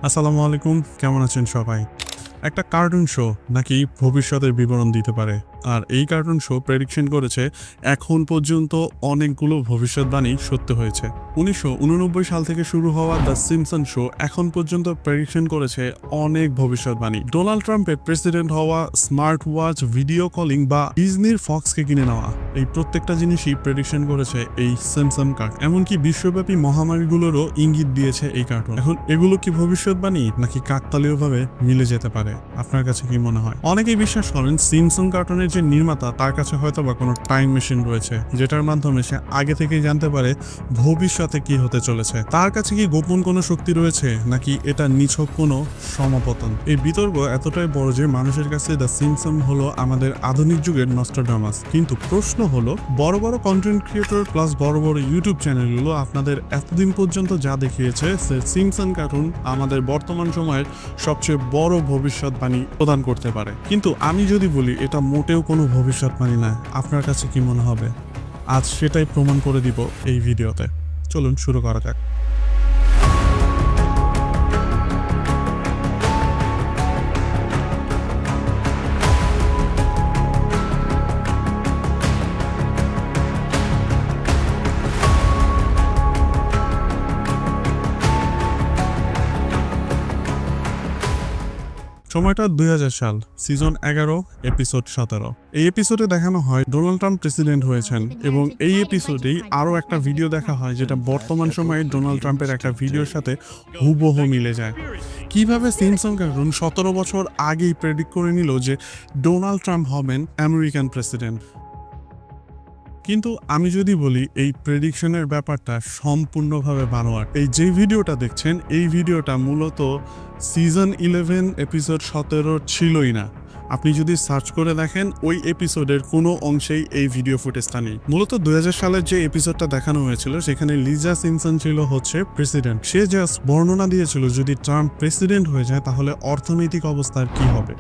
আসসালামু আলাইকুম, কেমন আছেন সবাই? একটা কার্টুন শো নাকি ভবিষ্যতের বিবরণ দিতে পারে, আর এই কার্টুন শো প্রেডিকশন করেছে এখন পর্যন্ত অনেকগুলো ভবিষ্যৎবাণী সত্য হয়েছে। 1989 সাল থেকে শুরু হওয়া দ্য সিম্পসন শো এখন পর্যন্ত প্রেডিকশন করেছে অনেক ভবিষ্যৎবাণী। ডোনাল্ড ট্রাম্পের প্রেসিডেন্ট হওয়া, স্মার্ট ওয়াচ, ভিডিও কলিং বা ডিজনির ফক্সকে কিনে নেওয়া, এই প্রত্যেকটা জিনিসই প্রেডিকশন করেছে এই সিম্পসন কার্টুন। এমনকি বিশ্বব্যাপী মহামারীগুলোরও ইঙ্গিত দিয়েছে এই কার্টুন। এখন এগুলো কি ভবিষ্যৎবাণী নাকি কাকতালীয়ভাবে মিলে যেতে পারে? আপনার কাছে কি মনে হয়? অনেকেই বিশ্বাস করেন সিম্পসন কার্টুনের যে নির্মাতা, তার কাছে হয়তো বা কোনো টাইম মেশিন রয়েছে, যেটার মাধ্যমে সে আগে থেকেই জানতে পারে ভবিষ্যতে কি হতে চলেছে। তার কাছে কি গোপন কোনো শক্তি রয়েছে, নাকি এটা নিছক কোনো সমাপতন? এই বিতর্ক এতটাই বড় যে মানুষের কাছে দ্য সিম্পসন হলো আমাদের আধুনিক যুগের নস্ট্রাডামাস। কিন্তু প্রশ্ন হলো, বড় বড় কন্টেন্ট ক্রিয়েটর প্লাস বড় বড় ইউটিউব চ্যানেলগুলো আপনাদের এতদিন পর্যন্ত যা দেখিয়েছে, সিম্পসন কার্টুন আমাদের বর্তমান সময়ের সবচেয়ে বড় ভবিষ্যৎবাণী প্রদান করতে পারে। কিন্তু আমি যদি বলি এটা মোটেও কোনো ভবিষ্যৎবাণী নয়, আপনার কাছে কি মনে হবে? আজ সেটাই প্রমাণ করে দিব এই ভিডিওতে। চলুন শুরু করা যাক। সময়টা 2000 সাল, সিজন 11, এপিসোড 17। এই এপিসোডে দেখানো হয় ডোনাল্ড ট্রাম্প প্রেসিডেন্ট হয়েছেন, এবং এই এপিসোডেই আরও একটা ভিডিও দেখা হয় যেটা বর্তমান সময়ে ডোনাল্ড ট্রাম্পের একটা ভিডিওর সাথে হুবহু মিলে যায়। কিভাবে সিম্পসন কার্টুন 17 বছর আগেই প্রেডিক্ট করে নিল যে ডোনাল্ড ট্রাম্প হবেন আমেরিকান প্রেসিডেন্ট। কিন্তু আমি যদি বলি এই প্রেডিকশনের ব্যাপারটা সম্পূর্ণভাবে বানোয়াট। এই যে ভিডিওটা দেখছেন, এই ভিডিওটা মূলত সিজন 11 এপিসোড 17 ছিলই না। আপনি যদি সার্চ করে দেখেন, ওই এপিসোডের কোনো অংশেই এই ভিডিও ফুটেজটা নেই। মূলত 2000 সালের যে এপিসোডটা দেখানো হয়েছিল, সেখানে লিজা সিম্পসন ছিল হচ্ছে প্রেসিডেন্ট। সে জাস্ট বর্ণনা দিয়েছিল যদি ট্রাম্প প্রেসিডেন্ট হয়ে যায় তাহলে অর্থনৈতিক অবস্থার কি হবে।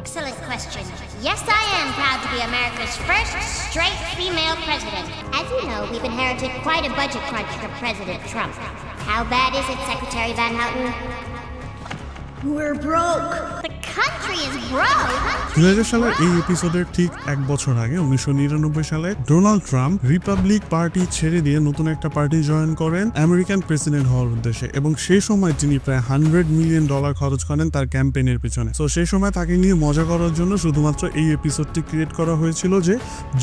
Yes, I am proud to be America's first straight female president. As you know, we've inherited quite a budget crunch from President Trump. How bad is it, Secretary Van Houten? We're broke. The country is broke. 2000 সালের এই এপিসোডের ঠিক এক বছর আগে 1999 সালে Donald Trump Republic party ছেড়ে দিয়ে নতুন একটা পার্টি জয়েন করেন আমেরিকান প্রেসিডেন্ট হওয়ার উদ্দেশ্যে, এবং সেই সময় তিনি প্রায় $100 মিলিয়ন খরচ করেন তার ক্যাম্পেইনের পিছনে। তো সেই সময় তাকে নিয়ে মজা করার জন্য শুধুমাত্র এই এপিসোডটি ক্রিয়েট করা হয়েছিল যে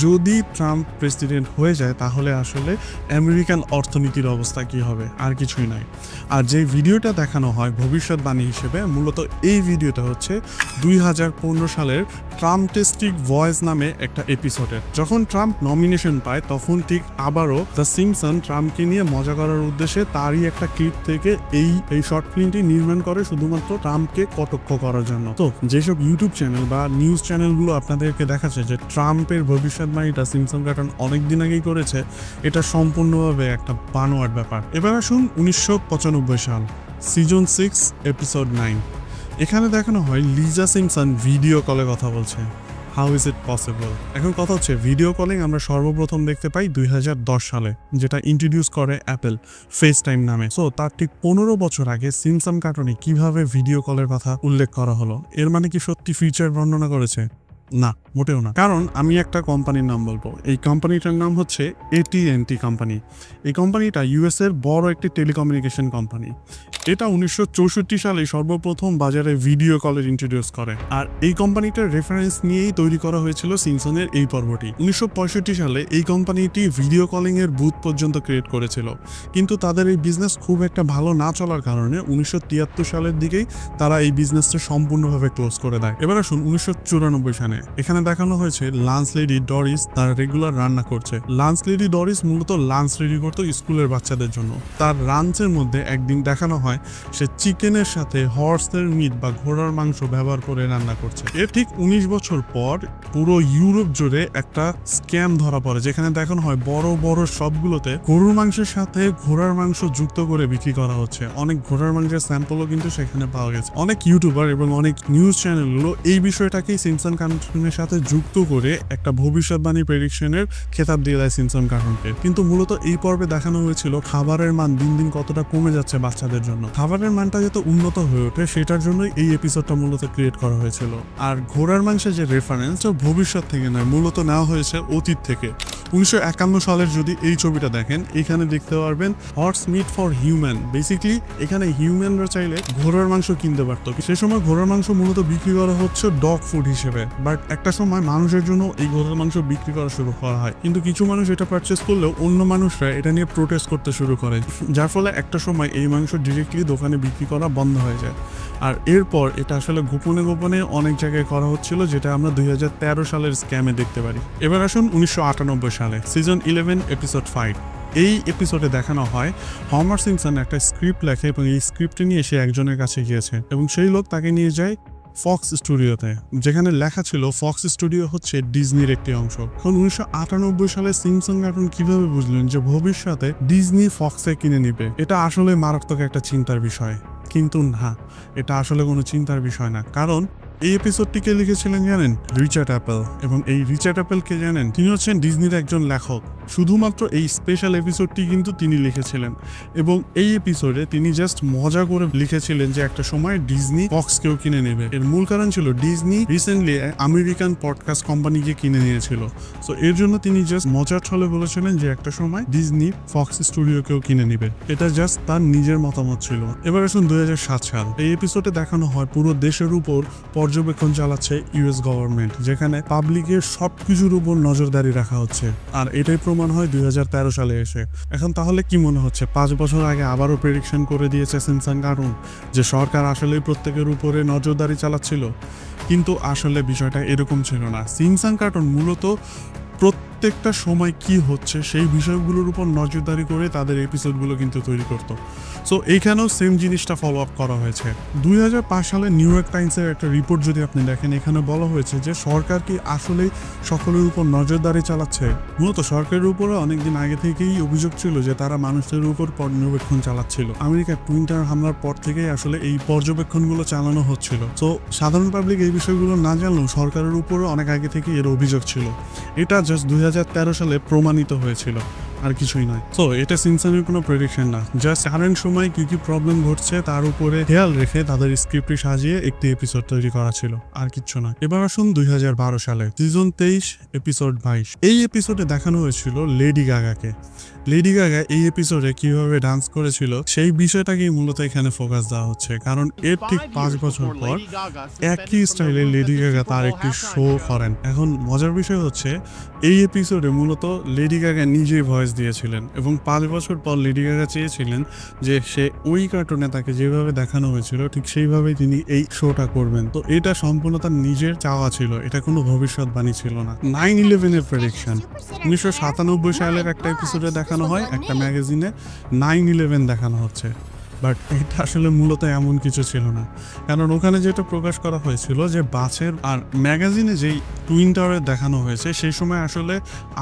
যদি ট্রাম্প প্রেসিডেন্ট হয়ে যায় তাহলে আসলে আমেরিকান অর্থনীতির অবস্থা কি হবে, আর কিছুই নাই। আর যে ভিডিওটা দেখানো হয় ভবিষ্যৎবাণী হিসেবে, মূলত এই ভিডিওটা হচ্ছে 2015 সালের ট্রাম্প টেস্টিক ভয়েস নামে একটা এপিসোডের। যখন ট্রাম্প নমিনেশন পায় তখন ঠিক আবারও দ্য সিম্পসন ট্রাম্পকে নিয়ে মজা করার উদ্দেশ্যে তারই একটা ক্লিপ থেকে এই শর্ট ফিল্মটি নির্মাণ করে শুধুমাত্র ট্রাম্পকে কটাক্ষ করার জন্য। তো যেসব ইউটিউব চ্যানেল বা নিউজ চ্যানেলগুলো আপনাদেরকে দেখাচ্ছে যে ট্রাম্পের ভবিষ্যৎবাণীটা সিম্পসন কার্টুন অনেকদিন আগেই করেছে, এটা সম্পূর্ণভাবে একটা বানোয়াট ব্যাপার। এবার আসুন 1995 সাল, সিজন 6, এপিসোড 9। এখানে দেখানো হয় লিজা সিম্পসন ভিডিও কলে কথা বলছে। How is it possible? এখন কথা হচ্ছে, ভিডিও কলিং আমরা সর্বপ্রথম দেখতে পাই 2010 সালে, যেটা ইন্ট্রোডিউস করে অ্যাপেল, ফেস টাইম নামে। সো তার ঠিক 15 বছর আগে সিম্পসন কার্টুনে কিভাবে ভিডিও কলের কথা উল্লেখ করা হলো? এর মানে কি সত্যি ফিচার বর্ণনা করেছে? না, মোটেও না। কারণ আমি একটা কোম্পানির নাম বলবো। এই কোম্পানিটার নাম হচ্ছে AT&T কোম্পানি। এই কোম্পানিটা US এর বড় একটি টেলিকমিউনিকেশন কোম্পানি। এটা 1964 সালে সর্বপ্রথম বাজারে ভিডিও কলের ইন্ট্রোডিউস করে, আর এই কোম্পানিটার রেফারেন্স নিয়েই তৈরি করা হয়েছিল সিম্পসনের এই পর্বটি। 1965 সালে এই কোম্পানিটি ভিডিও কলিং এর বুথ পর্যন্ত ক্রিয়েট করেছিল, কিন্তু তাদের এই বিজনেস খুব একটা ভালো না চলার কারণে 1973 সালের দিকেই তারা এই বিজনেসটা সম্পূর্ণভাবে ক্লোজ করে দেয়। এবার আসুন 1994 সালে। এখানে দেখানো হয়েছে লাঞ্চ লেডি ডরিস তার রেগুলার রান্না করছে। লাঞ্চ লেডি ডরিস মূলত লাঞ্চ রেডি করতো স্কুলের বাচ্চাদের জন্য। তার লাঞ্চের মধ্যে একদিন দেখানো হয় সে চিকেনের সাথে হর্সের মিট বা ঘোড়ার মাংস ব্যবহার করে রান্না করছে। এর ঠিক 19 বছর পর পুরো ইউরোপ জুড়ে একটা স্ক্যাম ধরা পড়ে, যেখানে দেখানো হয় বড় বড় সবগুলোতে গরুর মাংসের সাথে ঘোড়ার মাংস যুক্ত করে বিক্রি করা হচ্ছে। অনেক ঘোড়ার মাংসের স্যাম্পলও কিন্তু সেখানে পাওয়া গেছে। অনেক ইউটিউবার এবং অনেক নিউজ চ্যানেলগুলো এই বিষয়টাকেই সিম্পসন কার্টুন কার্টুনের সাথে যুক্ত করে একটা ভবিষ্যৎবাণী প্রেডিকশনের খেতাব দিয়ে দেয় সিম্পসন কার্টুনকে। কিন্তু মূলত এই পর্বে দেখানো হয়েছিল খাবারের মান দিন দিন কতটা কমে যাচ্ছে বাচ্চাদের জন্য। খাবারের মানটা যাতে উন্নত হয়ে ওঠে সেটার জন্যই এই এপিসোডটা মূলত ক্রিয়েট করা হয়েছিল। আর ঘোড়ার মাংসের যে রেফারেন্স ভবিষ্যৎ থেকে নয়, মূলত নেওয়া হয়েছে অতীত থেকে। 1951 সালের যদি এই ছবিটা দেখেন, এখানে দেখতে পারবেন horse meat for human. Basically এখানে হিউম্যানরা চাইলে ঘোড়ার মাংস কিনতে পারতো। সে সময় ঘোড়ার মাংস মূলত বিক্রি করা হচ্ছে ডগ ফুড হিসেবে, বাট একটা সময় মানুষের জন্য এই ঘোড়ার মাংস বিক্রি করা শুরু করা হয়। কিন্তু কিছু মানুষ এটা পারচেস করলেও অন্য মানুষরা এটা নিয়ে প্রোটেস্ট করতে শুরু করে, যার ফলে একটা সময় এই মাংস ডিরেক্টলি দোকানে বিক্রি করা বন্ধ হয়ে যায়। আর এরপর এটা আসলে গোপনে গোপনে অনেক জায়গায় করা হচ্ছিল, যেটা আমরা 2013 সালের স্ক্যামে দেখতে পারি। এবার আসুন 1998 সালে সিজন 11 এপিসোড 5। এই এপিসোডে দেখানো হয় হমার সিম্পসন একটা স্ক্রিপ্ট লেখে এবং এই স্ক্রিপ্টে নিয়ে সে একজনের কাছে গিয়েছে এবং সেই লোক তাকে নিয়ে যায় ফক্স স্টুডিওতে, যেখানে লেখা ছিল ফক্স স্টুডিও হচ্ছে ডিজনির একটি অংশ। এখন 1998 সালে সিম্পসন কার্টুন কিভাবে বুঝলেন যে ভবিষ্যতে ডিজনি ফক্সে কিনে নিবে? এটা আসলে মারাত্মক একটা চিন্তার বিষয়। কিন্তু না, এটা আসলে কোনো চিন্তার বিষয় না, কারণ এই এপিসোডটিকে লিখেছিলেন জানেন রিচার্ড অ্যাপেল, এবং এই রিচার্ড অ্যাপেল কে জানেন? তিনি হচ্ছেন ডিজনির একজন লেখক। শুধুমাত্র এই স্পেশাল এপিসোডটি কিন্তু তিনি লিখেছিলেন, এবং এই এপিসোডে তিনি জাস্ট মজা করে লিখেছিলেন যে একটা সময় ডিজনি ফক্সকেও কিনে নেবে। এর মূল কারণ ছিল ডিজনি রিসেন্টলি আমেরিকান পডকাস্ট কোম্পানিকে কিনে নিয়েছিল। সো এর জন্য তিনি জাস্ট মজার ছলে বলেছিলেন যে একটা সময় ডিজনি ফক্স স্টুডিওকেও কিনে নেবে। এটা জাস্ট তার নিজের মতামত ছিল। এবার আসুন 2007 সাল। এই এপিসোডে দেখানো হয় পুরো দেশের উপর পর্যবেক্ষণ চালাচ্ছে ইউএস গভর্নমেন্ট, যেখানে পাবলিকের সবকিছুর উপর নজরদারি রাখা হচ্ছে। আর এটাই প্রমাণ হয় 2013 সালে এসে। এখন তাহলে কি মনে হচ্ছে 5 বছর আগে আবারও প্রেডিকশন করে দিয়েছে সিম্পসন কার্টুন যে সরকার আসলেই প্রত্যেকের উপরে নজরদারি চালাচ্ছিল? কিন্তু আসলে বিষয়টা এরকম ছিল না। সিম্পসন কার্টুন মূলত প্রত্যেকটা সময় কি হচ্ছে সেই বিষয়গুলোর উপর নজরদারি করে তাদের এপিসোডগুলো কিন্তু তৈরি করতো। সো এইখানেও সেম জিনিসটা ফলো আপ করা হয়েছে। 2005 সালে নিউ ইয়র্ক টাইমসের একটা রিপোর্ট যদি আপনি দেখেন, এখানে বলা হয়েছে যে সরকার কি আসলেই সকলের উপর নজরদারি চালাচ্ছে? মূলত সরকারের উপরে অনেকদিন আগে থেকেই অভিযোগ ছিল যে তারা মানুষের উপর পর্যবেক্ষণ চালাচ্ছিল। আমেরিকার টুইন টাওয়ার হামলার পর থেকেই আসলে এই পর্যবেক্ষণগুলো চালানো হচ্ছিল। তো সাধারণ পাবলিক এই বিষয়গুলো না জানলেও সরকারের উপরে অনেক আগে থেকেই এর অভিযোগ ছিল। এটা জাস্ট 2013 সালে প্রমাণিত হয়েছিল, আর কিছুই নয়। তো এটা সিম্পসনের কোনো প্রেডিকশন না, জাস্ট কারেন্ট সময় কি কি প্রবলেম ঘটছে তার উপরে খেয়াল রেখে তাদের স্ক্রিপ্টে সাজিয়ে একটি এপিসোড তৈরি করা ছিল, আর কিচ্ছু নয়। এবার আসুন 2012 সালে সিজন 23 এপিসোড 22। এই এপিসোডে দেখানো হয়েছিল লেডি গাগাকে। লেডি গাগা এই এপিসোডে কিভাবে ডান্স করেছিল সেই বিষয়টাকেই মূলত এখানে ফোকাস দেওয়া হচ্ছে, কারণ এর ঠিক 5 বছর পর একই স্টাইলে লেডি গাগা তার একটি শো করেন। এখন মজার বিষয় হচ্ছে এই এপিসোডে মূলত লেডি গাগা নিজেই ভয়েস দিয়েছিলেন, এবং 5 বছর পর লেডি গাগা চেয়েছিলেন যে সে ওই কার্টুনে তাকে যেভাবে দেখানো হয়েছিল ঠিক সেইভাবেই তিনি এই শোটা করবেন। তো এটা সম্পূর্ণ তার নিজের চাওয়া ছিল, এটা কোনো ভবিষ্যৎবাণী ছিল না। 9/11 এর প্রেডিকশন 1997 সালের একটা এপিসোডে দেখানো হয়, একটা ম্যাগাজিনে 9/11 দেখানো হচ্ছে, বাট এটা আসলে মূলত এমন কিছু ছিল না। কারণ ওখানে যেটা প্রকাশ করা হয়েছিল যে বাসের আর ম্যাগাজিনে যেই টুইন টাওয়ার দেখানো হয়েছে সেই সময় আসলে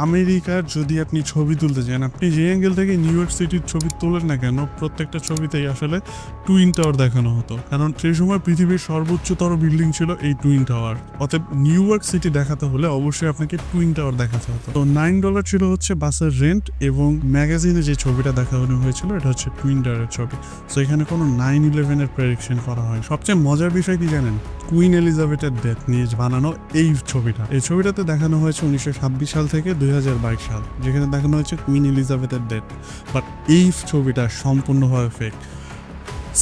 আমেরিকার যদি আপনি ছবি তুলতে যান, আপনি যে অ্যাঙ্গেল থেকে নিউ ইয়র্ক সিটির ছবি তোলেন না কেন, প্রত্যেকটা ছবিতেই আসলে টুইন টাওয়ার দেখানো হতো, কারণ সেই সময় পৃথিবীর সর্বোচ্চতর বিল্ডিং ছিল এই টুইন টাওয়ার। অতএব নিউ ইয়র্ক সিটি দেখাতে হলে অবশ্যই আপনাকে টুইন টাওয়ার দেখাতে হতো। তো $9 ছিল হচ্ছে বাসের রেন্ট, এবং ম্যাগাজিনে যে ছবিটা দেখানো হয়েছিল এটা হচ্ছে টুইন টাওয়ারের ছবি। সো এখানে কোনো 9/11 এর প্রেডিকশন করা হয়। সবচেয়ে মজার বিষয় কি জানেন? কুইন এলিজাবেথের ডেথ নিয়ে বানানো এই ছবিটা। এই ছবিটাতে দেখানো হয়েছে 1926 সাল থেকে 2022 সাল, যেখানে দেখানো হয়েছে কুইন এলিজাবেথের ডেথ, বাট এই ছবিটা সম্পূর্ণভাবে ফেক।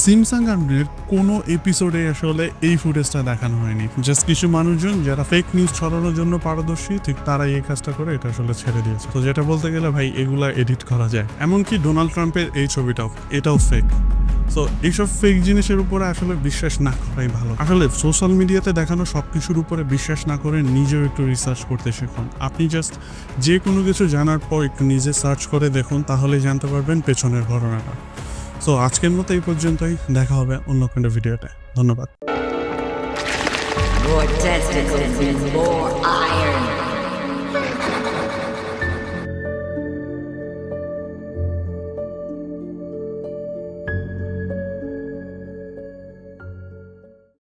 সিম্পসন কার্টুনের কোনো এপিসোডে আসলে এই ফুটেজটা দেখানো হয়নি। জাস্ট কিছু মানুষজন যারা ফেক নিউজ ছড়ানোর জন্য পারদর্শী, ঠিক তারাই এই কাজটা করে এটা আসলে ছেড়ে দিয়েছে। তো যেটা বলতে গেলে ভাই এগুলা এডিট করা যায়। এমনকি ডোনাল্ড ট্রাম্পের এই ছবিটাও, এটাও ফেক। সো এইসব ফেক জিনিসের উপরে আসলে বিশ্বাস না করাই ভালো। আসলে সোশ্যাল মিডিয়াতে দেখানো সবকিছুর উপরে বিশ্বাস না করে নিজেও একটু রিসার্চ করতে শিখুন। আপনি জাস্ট যে কোনো কিছু জানার পর একটু নিজে সার্চ করে দেখুন, তাহলেই জানতে পারবেন পেছনের ঘটনাটা। সো আজকের মতো এই পর্যন্তই, দেখা হবে অন্য কোনো ভিডিওতে। ধন্যবাদ। Your testicles is more